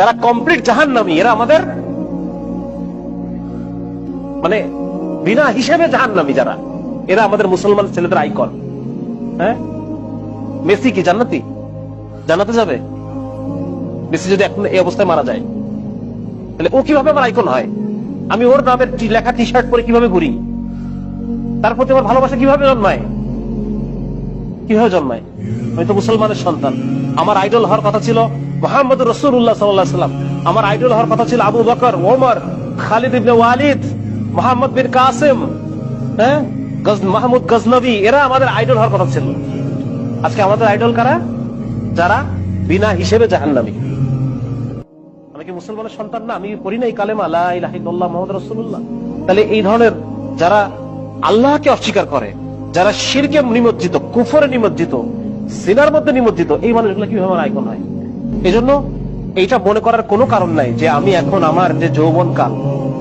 যারা কমপ্লিট জাহান্নামী, এরা আমাদের মানে বিনা হিসেবে জাহান্নামী যারা, এরা আমাদের মুসলমান ছেলেদের আইকন। হ্যাঁ, মেসি কি জান্নাতি? জান্নাতে যাবে? মেসি যদি এখন এই অবস্থায় মারা যায়, তাহলে ও কিভাবে আমার আইকন হয়? আমি ওর নামের লেখা টি শার্ট পরে কিভাবে ঘুরি? তার প্রতি আমার ভালোবাসা কিভাবে জন্মায়? কিভাবে জন্মায়? আমি তো মুসলমানের সন্তান। আমার আইডল হওয়ার কথা ছিল মুহাম্মদ রাসূলুল্লাহ সাল্লাল্লাহু আলাইহি ওয়াসাল্লাম। আমার আইডল হওয়ার কথা ছিল আবু বকর, ওমর, খালিদ ইবনে ওয়ালিদ, মুহাম্মদ বিন কাসিম, হ্যাঁ, মাহমুদ গজনবী, এরা আমাদের আইডল হওয়ার কথা ছিল। আজকে আমাদের আইডল কারা? যারা বিনা হিসেবে জাহান্নামী। আমি কি মুসলমানের সন্তান না? আমি পড়ি নাই কালেমা লা ইলাহা ইল্লাল্লাহ মুহাম্মাদুর রাসূলুল্লাহ? তাহলে এই ধরনের যারা আল্লাহকে অস্বীকার করে, যারা শিরকে নিমজ্জিত, কুফরে নিমজ্জিত, সিনার মধ্যে নিমজ্জিত, এই মানুষগুলো কিভাবে আমার আইকন হয়? এই জন্য এইটা মনে করার কোনো কারণ নাই যে আমি এখন আমার যে যৌবন কাল,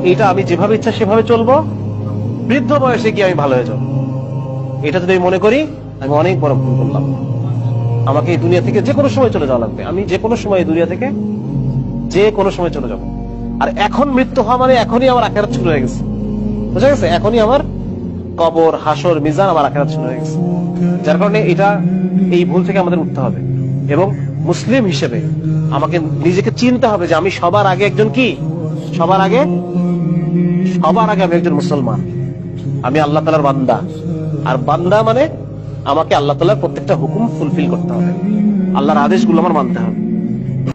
এইটা আমি যেভাবে ইচ্ছা সেভাবে চলবো, বৃদ্ধ বয়সে গিয়ে আমি ভালো হয়ে যাবো। এটা যদি আমি মনে করি, আমি অনেক বড় ভুল করলাম। আমাকে এই দুনিয়া থেকে যে কোনো সময় চলে যাওয়া লাগবে। আমি যে কোনো সময় এই দুনিয়া থেকে যে কোনো সময় চলে যাব। আর এখন মৃত্যু হওয়া মানে এখনই আমার আখিরাত শুরু হয়ে গেছে। বুঝা গেছে? এখনই আমার কবর, হাসর, মিজান, আমার আখিরাত শুরু হয়ে গেছে। যার কারণে এটা, এই ভুল থেকে আমাদের উঠতে হবে এবং মুসলিম হিসেবে আমাকে নিজেকে চিনতে হবে যে আমি সবার আগে একজন কি, সবার আগে আমি একজন মুসলমান। আমি আল্লাহ তাআলার বান্দা। আর বান্দা মানে আমাকে আল্লাহ তাআলার প্রত্যেকটা হুকুম ফুলফিল করতে হবে, আল্লাহর আদেশগুলো আমার মানতে হবে।